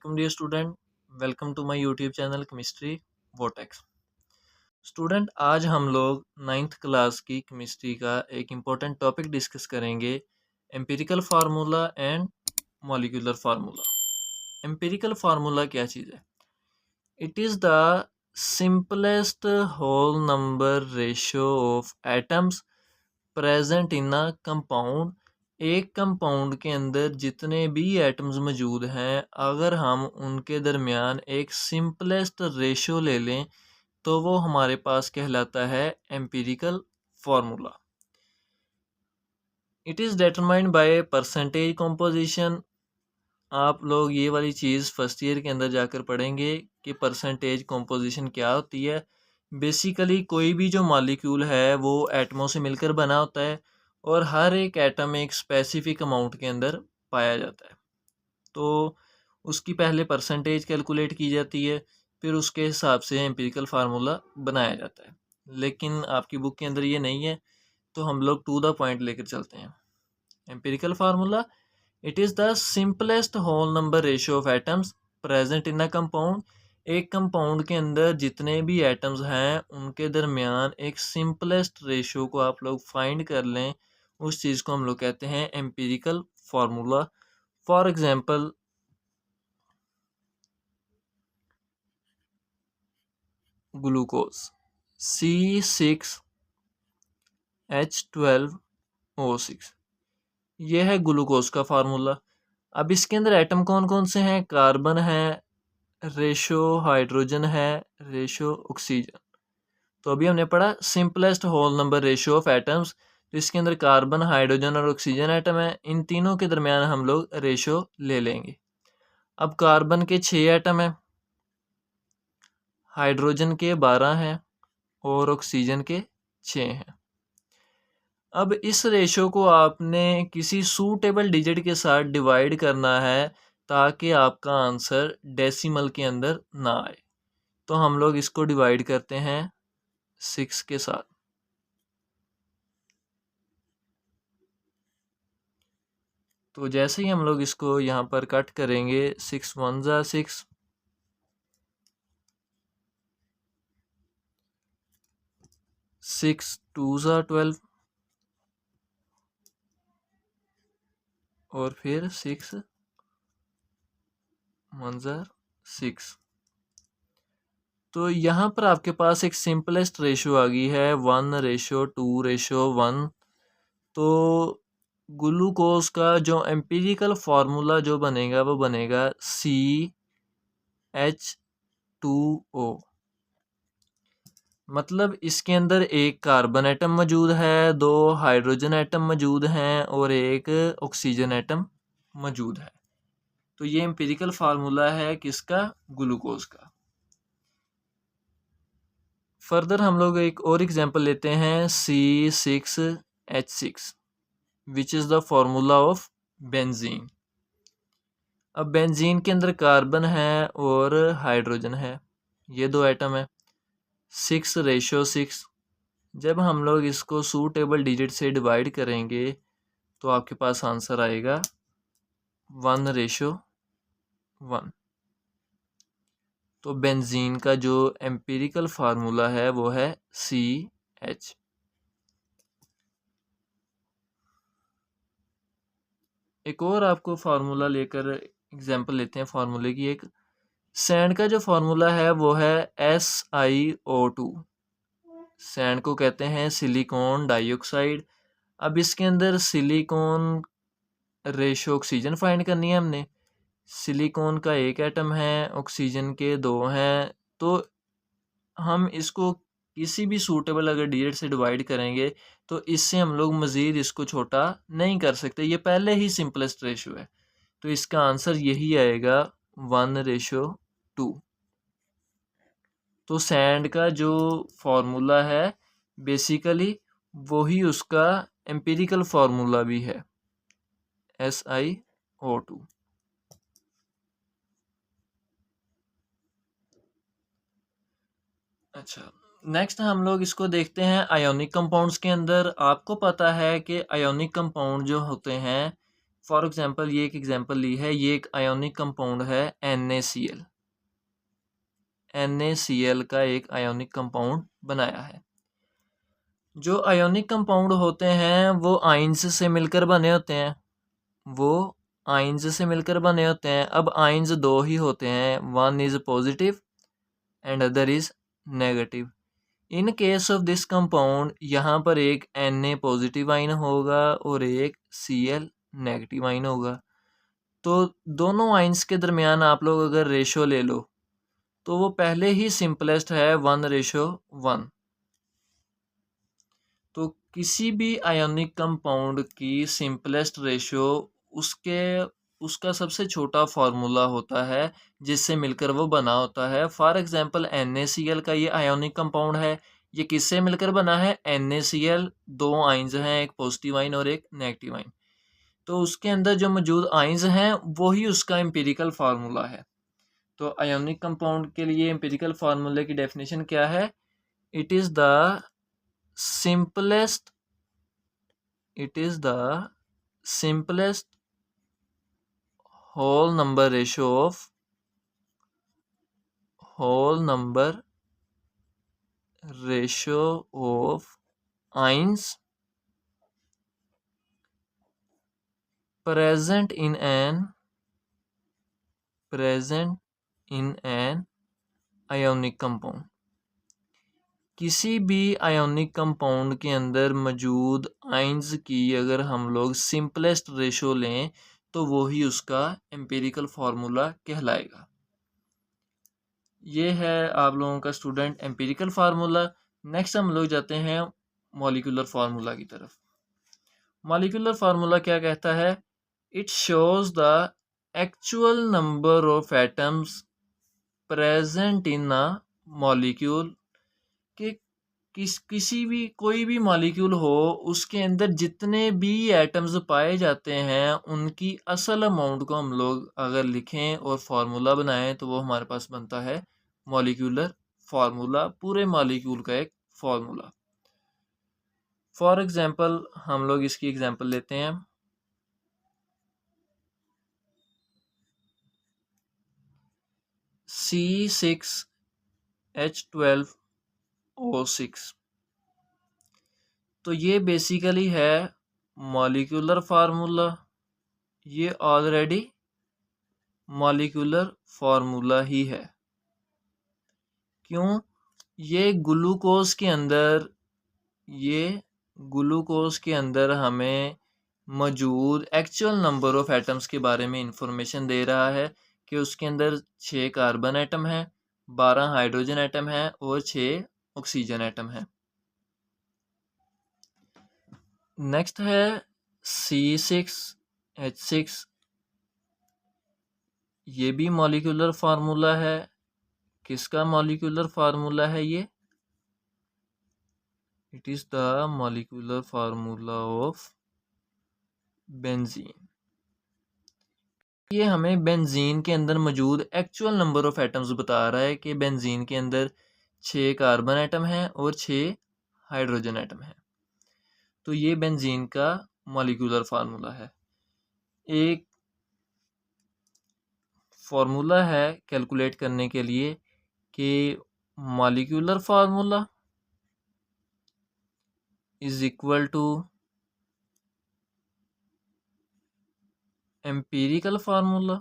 वालेकुम dear student, welcome to my YouTube channel chemistry Vortex. Student, आज हम लोग 9th क्लास की केमिस्ट्री का एक इम्पोर्टेंट टॉपिक डिस्कस करेंगे, empirical formula and molecular formula. Empirical formula क्या चीज़ है? It is the simplest whole number ratio of atoms present in a compound. एक कंपाउंड के अंदर जितने भी एटम्स मौजूद हैं, अगर हम उनके दरमियान एक सिंपलेस्ट रेशियो ले लें तो वो हमारे पास कहलाता है empirical formula. It is determined by percentage composition. आप लोग ये वाली चीज़ फर्स्ट ईयर के अंदर जाकर पढ़ेंगे कि परसेंटेज कंपोजिशन क्या होती है। बेसिकली कोई भी जो मॉलिक्यूल है वो एटमों से मिलकर बना होता है और हर एक एटम एक स्पेसिफिक अमाउंट के अंदर पाया जाता है। तो उसकी पहले परसेंटेज कैलकुलेट की जाती है, फिर उसके हिसाब से एम्पिरिकल फार्मूला बनाया जाता है। लेकिन आपकी बुक के अंदर ये नहीं है, तो हम लोग टू द पॉइंट लेकर चलते हैं। Empirical formula, it is the simplest whole number ratio of atoms present in a compound. एक कंपाउंड के अंदर जितने भी एटम्स हैं उनके दरमियान एक सिंपलेस्ट रेशियो को आप लोग फाइंड कर लें, उस चीज़ को हम लोग कहते हैं empirical formula. For example, glucose C6H12O6, यह है ग्लूकोज का फार्मूला। अब इसके अंदर एटम कौन कौन से हैं? कार्बन है, रेशो हाइड्रोजन है, रेशो ऑक्सीजन। तो अभी हमने पढ़ा simplest whole number ratio of atoms, तो इसके अंदर कार्बन, हाइड्रोजन और ऑक्सीजन एटम है। इन तीनों के दरमियान हम लोग रेशियो ले लेंगे। अब कार्बन के 6 एटम हैं, हाइड्रोजन के 12 हैं और ऑक्सीजन के 6 हैं। अब इस रेशो को आपने किसी सूटेबल डिजिट के साथ डिवाइड करना है ताकि आपका आंसर डेसिमल के अंदर ना आए। तो हम लोग इसको डिवाइड करते हैं 6 के साथ। तो जैसे ही हम लोग इसको यहाँ पर कट करेंगे, 6 1 ज़ा 6, 6 2 ज़ा 12 और फिर 6 1 ज़ा 6। तो यहाँ पर आपके पास एक सिंपलेस्ट रेशो आ गई है 1:2:1। तो ग्लूकोज का जो एम्पिरिकल फार्मूला जो बनेगा वो बनेगा CH2O। मतलब इसके अंदर एक कार्बन एटम मौजूद है, 2 हाइड्रोजन एटम मौजूद हैं और एक ऑक्सीजन एटम मौजूद है। तो ये एम्पिरिकल फार्मूला है किसका? ग्लूकोज का। फर्दर हम लोग एक और एग्जांपल लेते हैं, C6H6 which is the formula of benzene. अब बेंजीन के अंदर कार्बन है और हाइड्रोजन है, ये दो एटम है, 6:6। जब हम लोग इसको सूटेबल डिजिट से डिवाइड करेंगे तो आपके पास आंसर आएगा 1:1। तो बेंजीन का जो एम्पिरिकल फार्मूला है वो है CH। एक और आपको फार्मूला लेकर एग्जांपल लेते हैं फार्मूले की। एक सैंड का जो फार्मूला है वो है SiO2। सैंड को कहते हैं सिलिकॉन डाइऑक्साइड। अब इसके अंदर सिलिकॉन रेशो ऑक्सीजन फाइंड करनी है हमने। सिलिकॉन का एक एटम है, ऑक्सीजन के 2 हैं। तो हम इसको किसी भी सूटेबल अगर डिजिट से डिवाइड करेंगे तो इससे हम लोग मज़ीद इसको छोटा नहीं कर सकते, ये पहले ही सिंपलेस्ट रेशो है। तो इसका आंसर यही आएगा 1:2। तो सैंड का जो फार्मूला है बेसिकली वही उसका एम्पिरिकल फार्मूला भी है, SiO2। अच्छा, नेक्स्ट हम लोग इसको देखते हैं आयोनिक कंपाउंड्स के अंदर। आपको पता है कि आयोनिक कंपाउंड जो होते हैं फॉर एग्जांपल ये एक एग्जांपल ली है, ये एक आयोनिक कंपाउंड है NaCl। NaCl का एक आयोनिक कंपाउंड बनाया है। जो आयोनिक कंपाउंड होते हैं वो आइंस से मिलकर बने होते हैं, वो आइंस से मिलकर बने होते हैं। अब आइंस दो ही होते हैं, one is positive and other is negative. In case of this compound यहाँ पर एक Na पॉजिटिव आइन होगा और एक Cl नेगेटिव आइन होगा। तो दोनों आइंस के दरमियान आप लोग अगर रेशो ले लो तो वो पहले ही सिंपलेस्ट है 1:1। तो किसी भी आयोनिक कंपाउंड की सिंपलेस्ट रेशो उसका सबसे छोटा फार्मूला होता है जिससे मिलकर वो बना होता है। फॉर एग्जांपल NaCl का ये आयोनिक कंपाउंड है, ये किससे मिलकर बना है? NaCl दो आइंस हैं, एक पॉजिटिव आइन और एक नेगेटिव आइन। तो उसके अंदर जो मौजूद आइंस हैं वही उसका एम्पिरिकल फार्मूला है। तो आयोनिक कंपाउंड के लिए एम्पिरिकल फार्मूले की डेफिनेशन क्या है? It is the simplest whole number ratio of ions present in an ionic compound। किसी भी आयोनिक कंपाउंड के अंदर मौजूद आइंस की अगर हम लोग सिंपलेस्ट रेशो लें तो वो ही उसका एम्पिरिकल फार्मूला कहलाएगा। ये है आप लोगों का स्टूडेंट एम्पिरिकल फार्मूला। नेक्स्ट हम लोग जाते हैं मॉलिक्यूलर फार्मूला की तरफ। मॉलिक्यूलर फार्मूला क्या कहता है? It shows the actual number of atoms present in a molecule, कि कोई भी मॉलिक्यूल हो उसके अंदर जितने भी एटम्स पाए जाते हैं उनकी असल अमाउंट को हम लोग अगर लिखें और फार्मूला बनाएं तो वो हमारे पास बनता है मॉलिक्यूलर फार्मूला, पूरे मॉलिक्यूल का एक फार्मूला। फॉर एग्जांपल हम लोग इसकी एग्जांपल लेते हैं। C6H12O6, तो ये बेसिकली है मॉलिक्यूलर फार्मूला। ये ऑलरेडी मॉलिक्यूलर फार्मूला ही है। क्यों? ये ग्लूकोज के अंदर हमें मौजूद एक्चुअल नंबर ऑफ एटम्स के बारे में इंफॉर्मेशन दे रहा है कि उसके अंदर 6 कार्बन एटम है, 12 हाइड्रोजन एटम है और 6 ऑक्सीजन एटम है। नेक्स्ट है C6H6, ये भी मॉलिक्यूलर फार्मूला है। किसका मॉलिक्यूलर फार्मूला है ये? It is the molecular formula of benzene. ये हमें बेंजीन के अंदर मौजूद एक्चुअल नंबर ऑफ एटम्स बता रहा है कि बेंजीन के अंदर 6 कार्बन एटम है और 6 हाइड्रोजन एटम है। तो ये बेंजीन का मॉलिक्यूलर फार्मूला है। एक फार्मूला है कैलकुलेट करने के लिए कि molecular formula is equal to empirical formula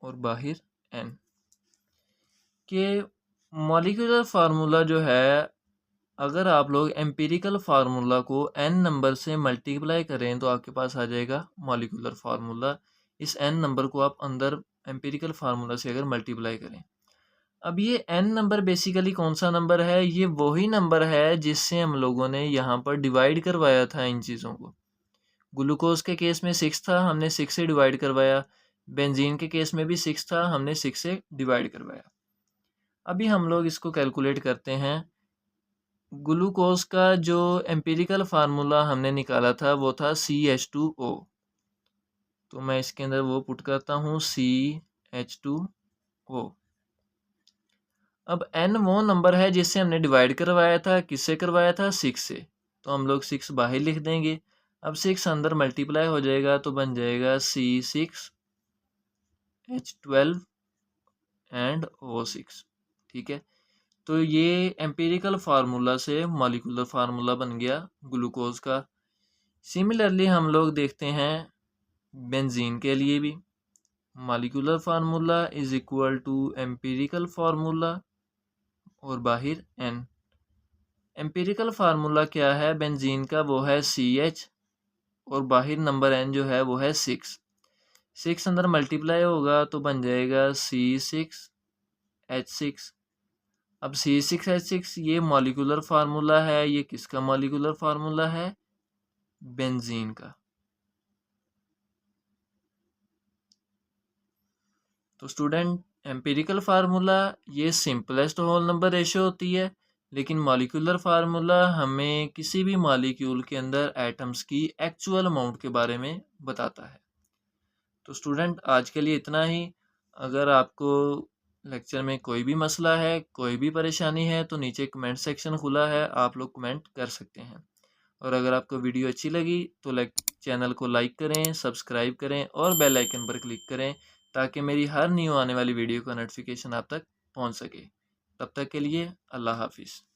और बाहर n के मॉलिक्यूलर फार्मूला जो है, अगर आप लोग एम्पिरिकल फार्मूला को n नंबर से मल्टीप्लाई करें तो आपके पास आ जाएगा मॉलिक्यूलर फार्मूला। इस n नंबर को आप अंदर एम्पिरिकल फार्मूला से अगर मल्टीप्लाई करें, अब ये n नंबर बेसिकली कौन सा नंबर है? ये वही नंबर है जिससे हम लोगों ने यहाँ पर डिवाइड करवाया था इन चीज़ों को। ग्लूकोज के केस में 6 था, हमने 6 से डिवाइड करवाया। बेंजीन के केस में भी 6 था, हमने 6 से डिवाइड करवाया। अभी हम लोग इसको कैलकुलेट करते हैं। ग्लूकोज का जो एम्पिरिकल फार्मूला हमने निकाला था वो था CH2O। तो मैं इसके अंदर वो पुट करता हूँ CH2O। अब n वो नंबर है जिससे हमने डिवाइड करवाया था, किससे करवाया था, 6 से, तो हम लोग 6 बाहर लिख देंगे। अब 6 अंदर मल्टीप्लाई हो जाएगा तो बन जाएगा C6H12 एंड O6। ठीक है, तो ये एम्पिरिकल फार्मूला से मॉलिक्यूलर फार्मूला बन गया ग्लूकोज का। सिमिलरली हम लोग देखते हैं बेंजीन के लिए भी, molecular formula is equal to empirical formula और बाहर n। एम्पिरिकल फार्मूला क्या है बेंजीन का, वो है CH और बाहर नंबर n जो है वो है 6। 6 अंदर मल्टीप्लाई होगा तो बन जाएगा C6H6। अब C6H6 ये मॉलिक्यूलर फार्मूला है, ये किसका मॉलिक्यूलर फार्मूला है, बेंजीन का। तो स्टूडेंट एम्पिरिकल फार्मूला ये सिंपलेस्ट होल नंबर रेशियो होती है, लेकिन मॉलिक्यूलर फार्मूला हमें किसी भी मॉलिक्यूल के अंदर एटम्स की एक्चुअल अमाउंट के बारे में बताता है। तो स्टूडेंट आज के लिए इतना ही। अगर आपको लेक्चर में कोई भी मसला है, कोई भी परेशानी है, तो नीचे कमेंट सेक्शन खुला है, आप लोग कमेंट कर सकते हैं। और अगर आपको वीडियो अच्छी लगी तो चैनल को लाइक करें, सब्सक्राइब करें और बेल आइकन पर क्लिक करें ताकि मेरी हर न्यू आने वाली वीडियो का नोटिफिकेशन आप तक पहुंच सके। तब तक के लिए अल्लाह हाफिज़।